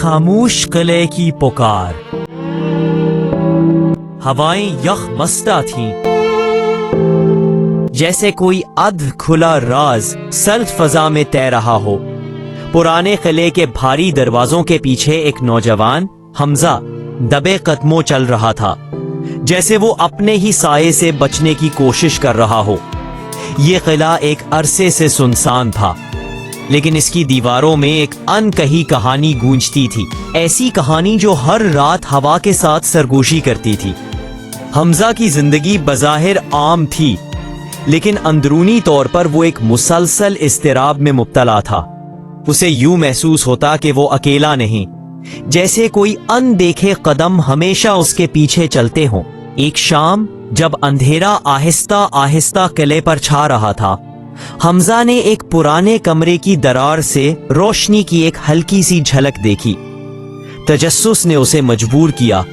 खामोश किले की पुकार। हवाएं यख बस्ता थीं, जैसे कोई अध खुला राज सर्द फजा में तैर रहा हो। पुराने किले के भारी दरवाजों के पीछे एक नौजवान हमजा दबे कदमों चल रहा था, जैसे वो अपने ही साये से बचने की कोशिश कर रहा हो। ये किला एक अरसे से सुनसान था, लेकिन इसकी दीवारों में एक अनकही कहानी गूंजती थी, ऐसी कहानी जो हर रात हवा के साथ सरगोशी करती थी। हमजा की जिंदगी बज़ाहिर आम थी, लेकिन अंदरूनी तौर पर वो एक मुसलसल इस्तिराब में मुब्तला था। उसे यूं महसूस होता कि वो अकेला नहीं, जैसे कोई अनदेखे कदम हमेशा उसके पीछे चलते हों। एक शाम जब अंधेरा आहिस्ता आहिस्ता किले पर छा रहा था, हमजा ने एक पुराने कमरे की दरार से रोशनी की एक हल्की सी झलक देखी। तजस्सुस ने उसे मजबूर किया,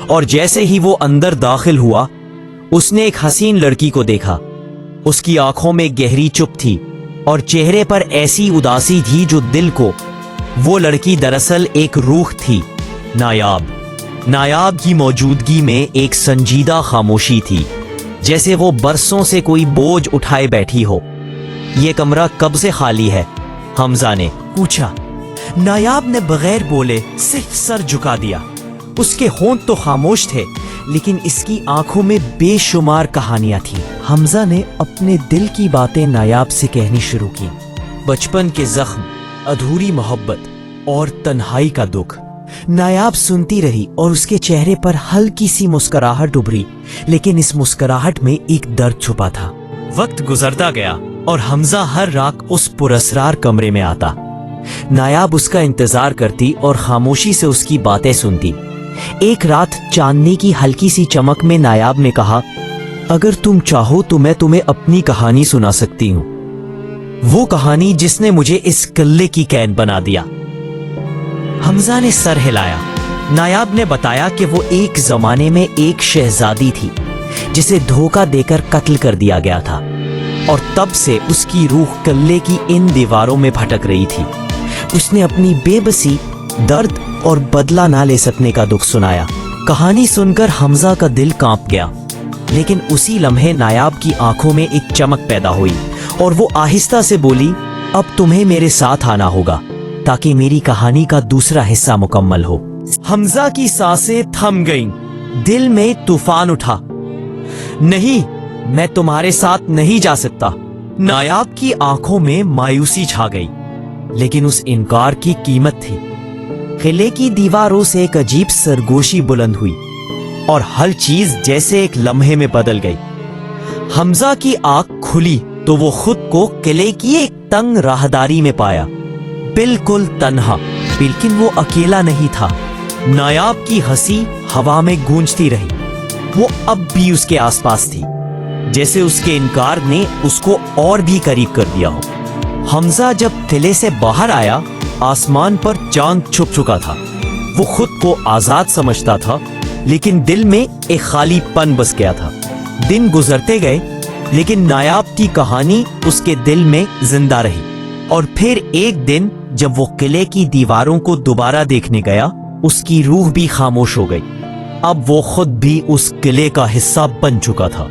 और जैसे ही वो अंदर दाखिल हुआ, उसने एक हसीन लड़की को देखा। उसकी आंखों में गहरी चुप थी और चेहरे पर ऐसी उदासी थी जो दिल को। वो लड़की दरअसल एक रूह थी, नायाब। नायाब की मौजूदगी में एक संजीदा खामोशी थी, जैसे वो बरसों से कोई बोझ उठाए बैठी हो। ये कमरा कब से खाली है? हमजा ने पूछा। नायाब ने बगैर बोले सिर्फ सर झुका दिया। उसके होंठ तो खामोश थे, लेकिन इसकी आंखों में बेशुमार कहानियां थीं। हमजा ने अपने दिल की बातें नायाब से कहनी शुरू की। बचपन के जख्म, अधूरी मोहब्बत और तन्हाई का दुख। नायाब सुनती रही और उसके चेहरे पर हल्की सी मुस्कुराहट उभरी, लेकिन इस मुस्कुराहट में एक दर्द छुपा था। वक्त गुजरता गया और हमजा हर रात उस पुरस्रार कमरे में आता। नायाब उसका इंतजार करती और खामोशी से उसकी बातें सुनती। एक रात चांदनी की हल्की सी चमक में नायाब ने कहा, अगर तुम चाहो तो मैं तुम्हें अपनी कहानी सुना सकती हूँ, वो कहानी जिसने मुझे इस किले की कैद बना दिया। हमजा ने सर हिलाया। नायाब ने बताया कि वो एक जमाने में एक शहजादी थी, जिसे धोखा देकर कत्ल कर दिया गया था, और तब से उसकी रूह किले की इन दीवारों में भटक रही थी। उसने अपनी बेबसी, दर्द और बदला ना ले सकने का दुख सुनाया। कहानी सुनकर हमजा का दिल कांप गया, लेकिन उसी लम्हे नायाब की आंखों में एक चमक पैदा हुई और वो आहिस्ता से बोली, अब तुम्हें मेरे साथ आना होगा ताकि मेरी कहानी का दूसरा हिस्सा मुकम्मल हो। हमजा की सांसें थम गईं, दिल में तूफान उठा। नहीं, मैं तुम्हारे साथ नहीं जा सकता। नायाब की आंखों में मायूसी छा गई, लेकिन उस इनकार की कीमत थी। किले की दीवारों से एक अजीब सरगोशी बुलंद हुई और हर चीज जैसे एक लम्हे में बदल गई। हमजा की आंख खुली तो वो खुद को किले की एक तंग राहदारी में पाया, बिल्कुल तन्हा। लेकिन वो अकेला नहीं था। नायाब की हंसी हवा में गूंजती रही। वो अब भी उसके आसपास थी, जैसे उसके इनकार ने उसको और भी करीब कर दिया हो। हमजा जब किले से बाहर आया, आसमान पर चांद छुप चुका था। वो खुद को आजाद समझता था, लेकिन दिल में एक खालीपन बस गया था। दिन गुजरते गए, लेकिन नायाब की कहानी उसके दिल में जिंदा रही। और फिर एक दिन जब वो किले की दीवारों को दोबारा देखने गया, उसकी रूह भी खामोश हो गई। अब वो खुद भी उस किले का हिस्सा बन चुका था।